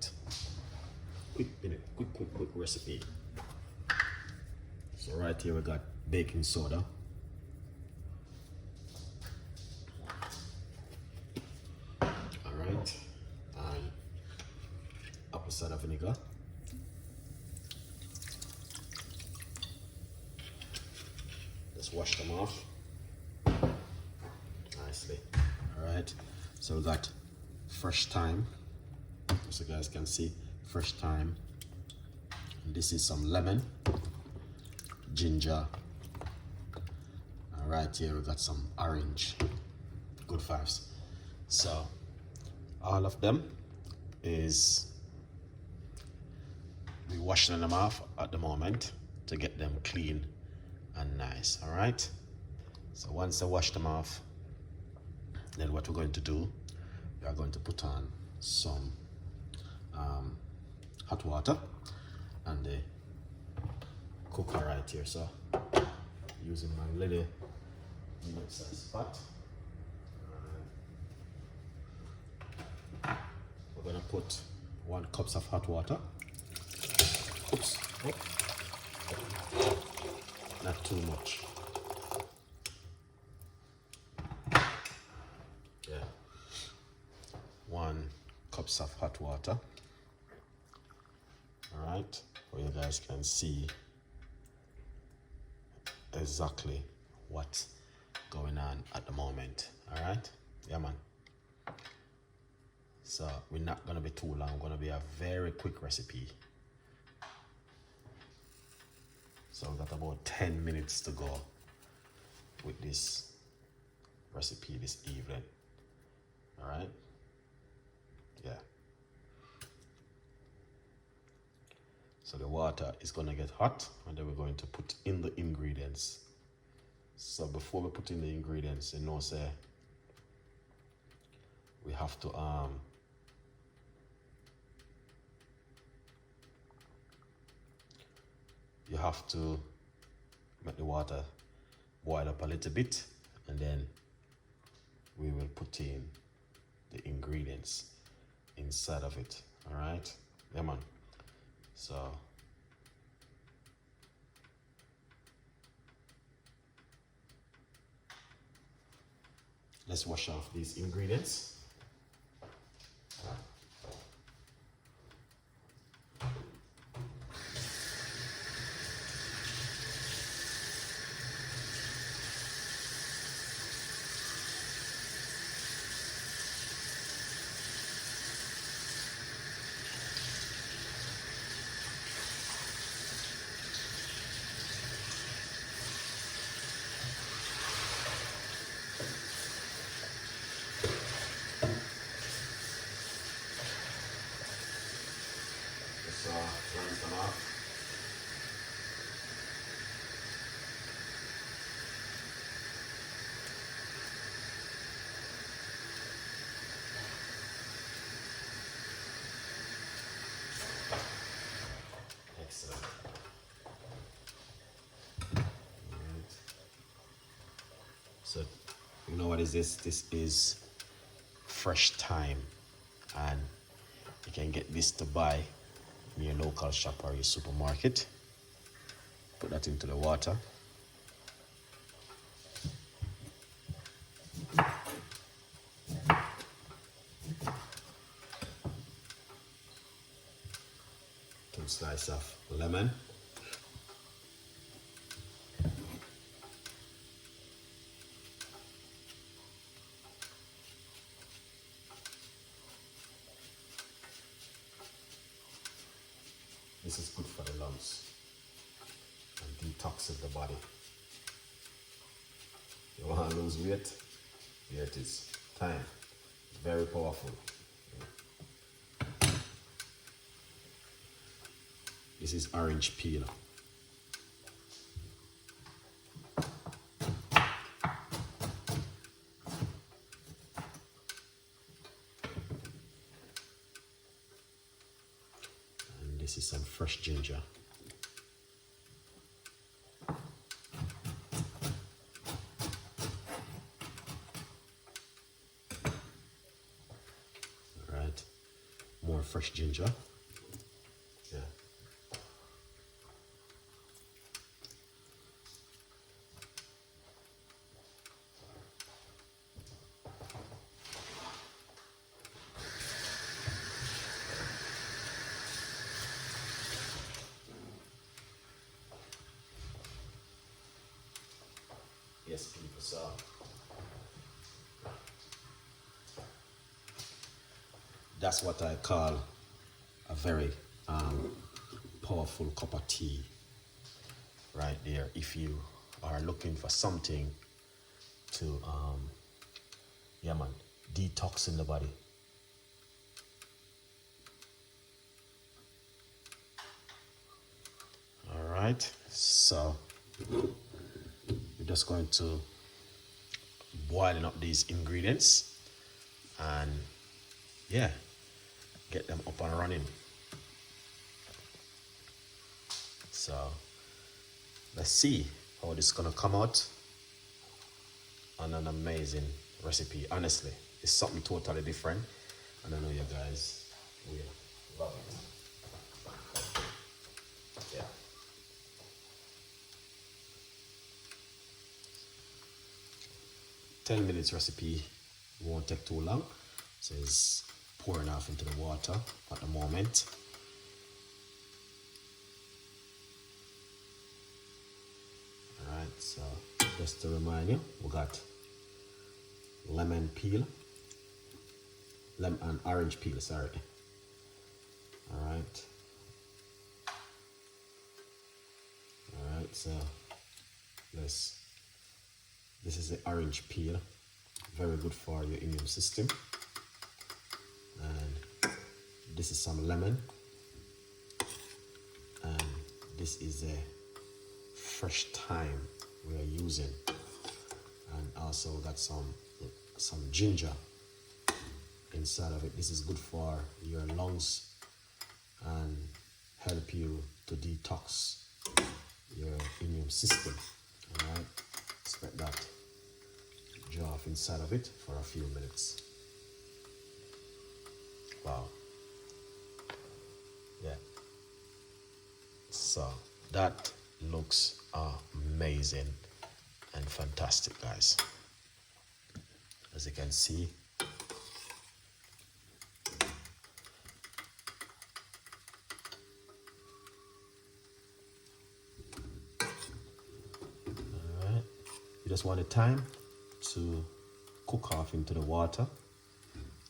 that. Quick recipe. So right here we got baking soda. Alright. And apple cider vinegar. Just wash them off nicely. Alright. So we got fresh thyme. As you guys can see, fresh thyme. And this is some lemon, ginger, and right here we got some orange. Good vibes. So all of them is we washing them off at the moment to get them clean and nice. All right. So once I wash them off, then what we're going to do, we are going to put on some hot water and the cooker right here. So using my little size pot, we're gonna put 1 cup of hot water. Oops. Oh. Not too much. Yeah. 1 cup of hot water. All right, where you guys can see exactly what's going on at the moment. All right, yeah, man. So we're not gonna be too long. Gonna be a very quick recipe. So we've got about 10 minutes to go with this recipe this evening. All right, yeah. So the water is gonna get hot and then we're going to put in the ingredients. So before we put in the ingredients, you know, say we have to you have to make the water boil up a little bit and then we will put in the ingredients inside of it. All right, yeah, man. So let's wash off these ingredients. Rinse them off. Excellent. All right. So you know what is this? This is fresh thyme, and you can get this to buy in your local shop or your supermarket. Put that into the water. Two slices of lemon. This is good for the lungs and detoxing the body. You want to lose weight? Here it is. Thyme. Very powerful. This is orange peel. This is some fresh ginger. All right, more more fresh ginger. Yeah. Yes, people, so that's what I call a very powerful cup of tea right there. If you are looking for something to yeah man, detox in the body. All right, so we're just going to boiling up these ingredients and yeah, get them up and running. So let's see how this is gonna come out on an amazing recipe. Honestly, it's something totally different, and I know you guys will love it. Yeah. "10 minutes recipe, won't take too long." So it's pouring off into the water at the moment. Alright, so just to remind you, we got lemon peel, lemon and orange peel, sorry. Alright. Alright, so this is the orange peel, very good for your immune system. And this is some lemon, and this is a fresh thyme we are using, and also got some ginger inside of it. This is good for your lungs and help you to detox your immune system. All right, let that draw off inside of it for a few minutes. Wow. Yeah. So that looks amazing and fantastic, guys. As you can see, all right. You just want the time to cook off into the water.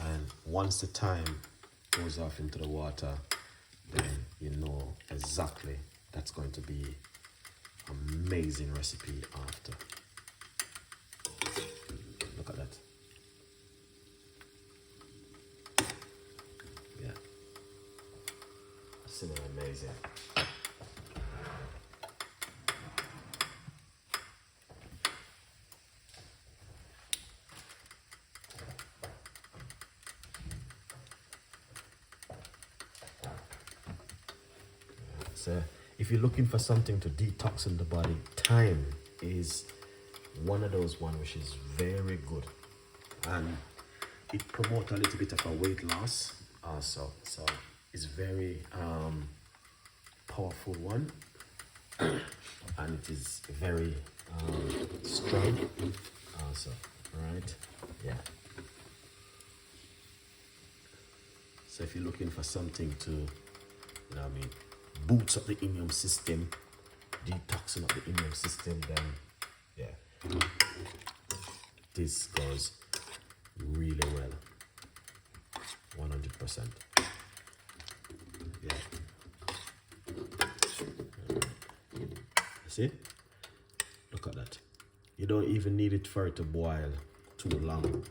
And once the thyme goes off into the water, then you know exactly that's going to be amazing recipe after. Look at that. Yeah. It's amazing. So if you're looking for something to detox in the body, thyme is one of those ones which is very good, and it promotes a little bit of a weight loss also. So it's very powerful one, and it is very strong also. Right? Yeah. So if you're looking for something to, you know what I mean, boots up the immune system, detoxing up the immune system, then yeah, this goes really well. 100%. Yeah. See? Look at that. You don't even need it for it to boil too long.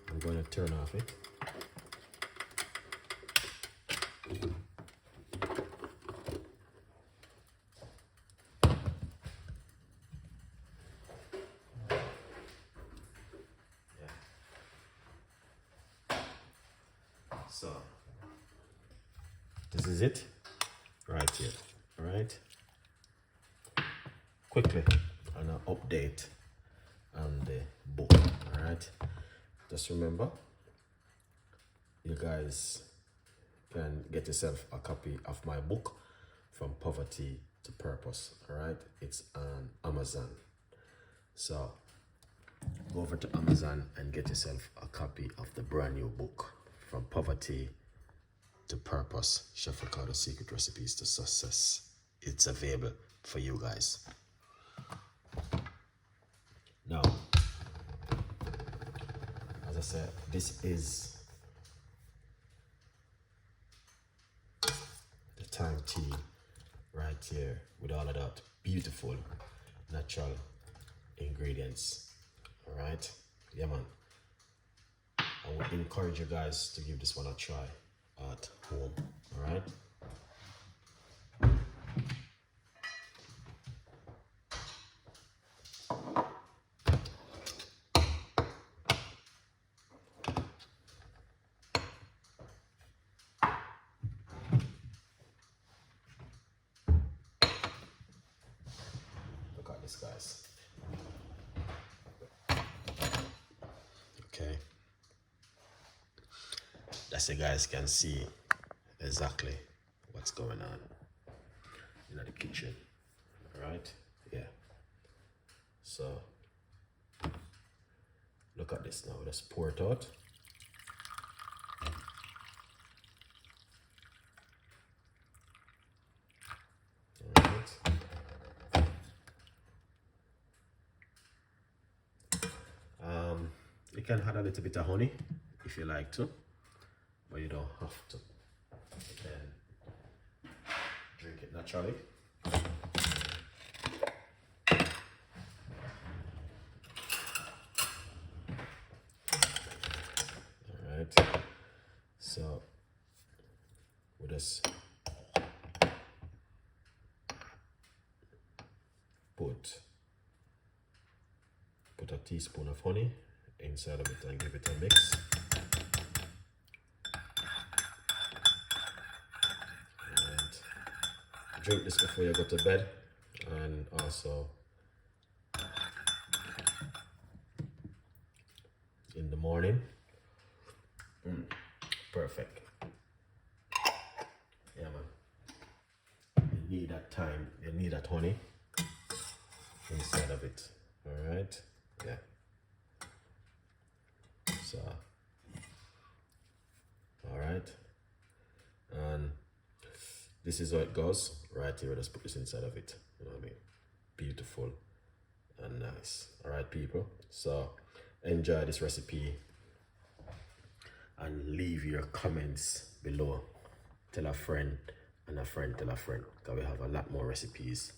I'm going to turn off it. So this is it right here. All right, quickly an update on the book. All right, just remember, you guys can get yourself a copy of my book, From Poverty to Purpose. All right, it's on Amazon. So go over to Amazon and get yourself a copy of the brand new book, From Poverty to Purpose, Chef Ricardo Secret Recipes to Success. It's available for you guys. Now, as I said, this is the time tea right here with all of that beautiful natural ingredients. All right, yeah man, I would encourage you guys to give this one a try at home. All right, look at this, guys. Okay, that's, you guys can see exactly what's going on in the kitchen. All right, yeah. So look at this now. Just pour it out. All right. You can add a little bit of honey if you like to, but you don't have to. You can drink it naturally. All right. So we just put a teaspoon of honey inside of it and give it a mix. And drink this before you go to bed, and also in the morning. Perfect. Yeah man, you need that time, you need that honey inside of it. All right, yeah. So all right, and this is how it goes right here. Let's put this inside of it. You know what I mean? Beautiful and nice. All right, people, so enjoy this recipe and leave your comments below. Tell a friend, and a friend tell a friend, because we have a lot more recipes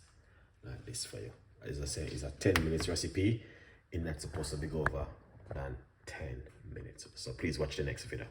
like this for you. As I say, it's a 10 minutes recipe. It's not supposed to be over than 10 minutes. So please watch the next video.